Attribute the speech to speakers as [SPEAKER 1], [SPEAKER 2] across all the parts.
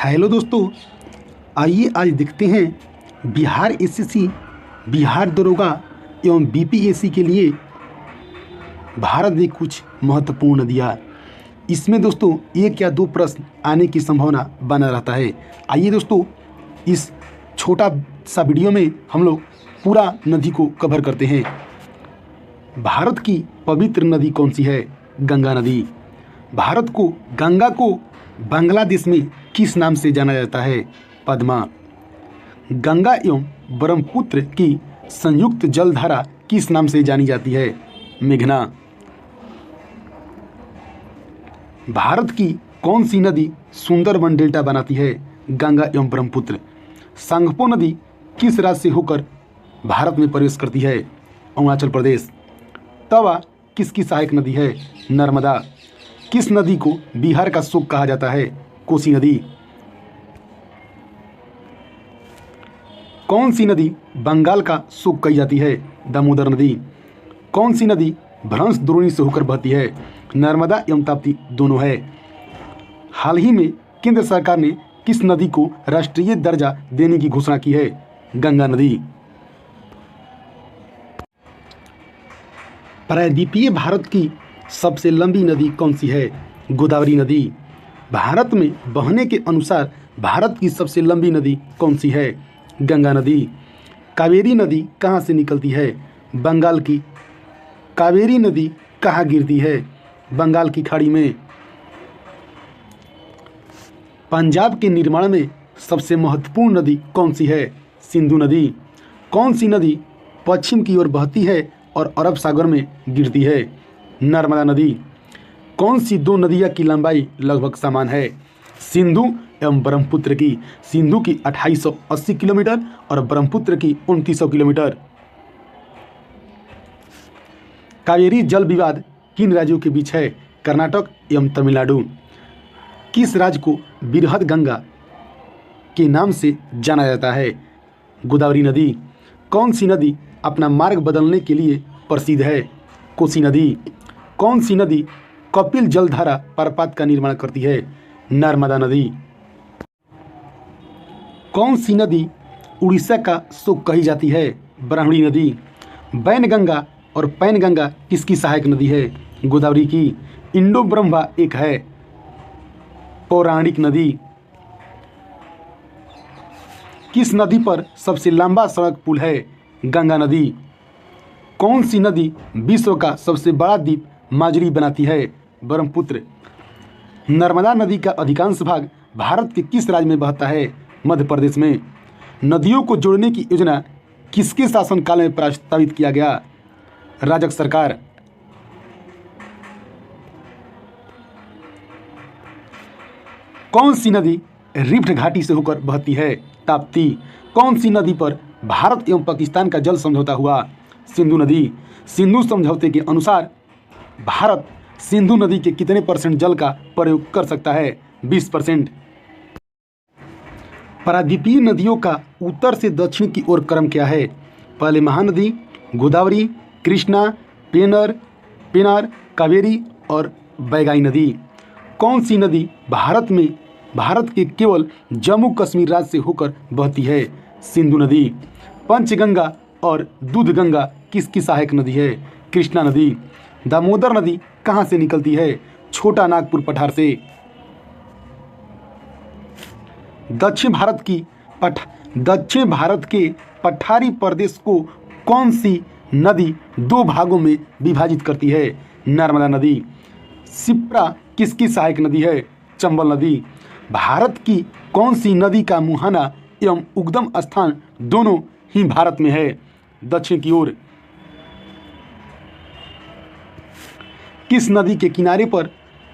[SPEAKER 1] Hello दोस्तों, आइए आज देखते हैं बिहार एसएससी, बिहार दरोगा एवं बीपीएससी के लिए भारत में कुछ महत्वपूर्ण नदियाँ। इसमें दोस्तों एक या दो प्रश्न आने की संभावना बना रहता है। आइए दोस्तों, इस छोटा सा वीडियो में हम लोग पूरा नदी को कवर करते हैं। भारत की पवित्र नदी कौन सी है? गंगा नदी। भारत को गंगा को बांग्लादेश में किस नाम से जाना जाता है? पद्मा। गंगा एवं ब्रह्मपुत्र की संयुक्त जलधारा किस नाम से जानी जाती है? मेघना। भारत की कौन सी नदी सुंदरबन डेल्टा बनाती है? गंगा एवं ब्रह्मपुत्र। सांगपो नदी किस राज्य से होकर भारत में प्रवेश करती है? अरुणाचल प्रदेश। तवा किसकी सहायक नदी है? नर्मदा। किस नदी को बिहार का शोक कहा जाता है? कोसी नदी। कौन सी नदी बंगाल का शोक कही जाती है? दामोदर नदी। कौन सी नदी भ्रंश द्रोणी से होकर बहती है? नर्मदा एवं ताप्ती दोनों है। हाल ही में केंद्र सरकार ने किस नदी को राष्ट्रीय दर्जा देने की घोषणा की है? गंगा नदी। प्रायद्वीपीय भारत की सबसे लंबी नदी कौन सी है? गोदावरी नदी। भारत में बहने के अनुसार भारत की सबसे लंबी नदी कौन सी है? गंगा नदी। कावेरी नदी कहाँ से निकलती है? बंगाल की। कावेरी नदी कहाँ गिरती है? बंगाल की खाड़ी में। पंजाब के निर्माण में सबसे महत्वपूर्ण नदी कौन सी है? सिंधु नदी। कौन सी नदी पश्चिम की ओर बहती है और अरब सागर में गिरती है? नर्मदा नदी। कौन सी दो नदियाँ की लंबाई लगभग समान है? सिंधु एवं ब्रह्मपुत्र की। सिंधु की 2880 किलोमीटर और ब्रह्मपुत्र की 2900 किलोमीटर। कावेरी जल विवाद किन राज्यों के बीच है? कर्नाटक एवं तमिलनाडु। किस राज्य को बृहद गंगा के नाम से जाना जाता है? गोदावरी नदी। कौन सी नदी अपना मार्ग बदलने के लिए प्रसिद्ध है? कोसी नदी। कौन सी नदी कपिल जलधारा प्रपात का निर्माण करती है? नर्मदा नदी। कौन सी नदी उड़ीसा का शोक कही जाती है? ब्राह्मणी नदी। बैनगंगा और पैनगंगा किसकी सहायक नदी है? गोदावरी की। इंडो ब्रह्मा एक है पौराणिक नदी। किस नदी पर सबसे लंबा सड़क पुल है? गंगा नदी। कौन सी नदी विश्व का सबसे बड़ा द्वीप माजुली बनाती है? ब्रह्मपुत्र। नर्मदा नदी का अधिकांश भाग भारत के किस राज्य में बहता है? मध्य प्रदेश में। नदियों को जोड़ने की योजना किसके शासनकाल में प्रस्तावित किया गया? राजग सरकार। कौन सी नदी रिफ्ट घाटी से होकर बहती है? ताप्ती। कौन सी नदी पर भारत एवं पाकिस्तान का जल समझौता हुआ? सिंधु नदी। सिंधु समझौते के अनुसार भारत सिंधु नदी के कितने % जल का प्रयोग कर सकता है? 20%। प्रायद्वीपीय नदियों का उत्तर से दक्षिण की ओर क्रम क्या है? पहले महानदी, गोदावरी, कृष्णा, पेनार, कावेरी और बैगाई नदी। कौन सी नदी भारत के केवल जम्मू कश्मीर राज्य से होकर बहती है? सिंधु नदी। पंचगंगा और दूधगंगा किसकी सहायक नदी है? कृष्णा नदी। दामोदर नदी कहाँ से निकलती है? छोटा नागपुर पठार से। दक्षिण भारत के पठारी प्रदेश को कौन सी नदी दो भागों में विभाजित करती है? नर्मदा नदी। शिप्रा किसकी सहायक नदी है? चंबल नदी। भारत की कौन सी नदी का मुहाना एवं उद्गम स्थान दोनों ही भारत में है? दक्षिण की ओर। किस नदी के किनारे पर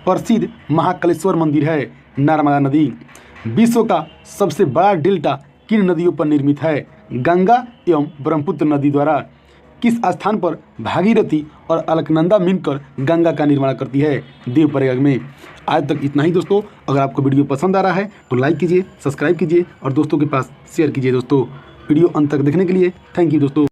[SPEAKER 1] प्रसिद्ध महाकालेश्वर मंदिर है? नर्मदा नदी। विश्व का सबसे बड़ा डेल्टा किन नदियों पर निर्मित है? गंगा एवं ब्रह्मपुत्र नदी द्वारा। किस स्थान पर भागीरथी और अलकनंदा मिलकर गंगा का निर्माण करती है? देवप्रयाग में। आज तक इतना ही दोस्तों। अगर आपको वीडियो पसंद आ रहा है तो लाइक कीजिए, सब्सक्राइब कीजिए और दोस्तों के पास शेयर कीजिए। दोस्तों वीडियो अंत तक देखने के लिए थैंक यू दोस्तों।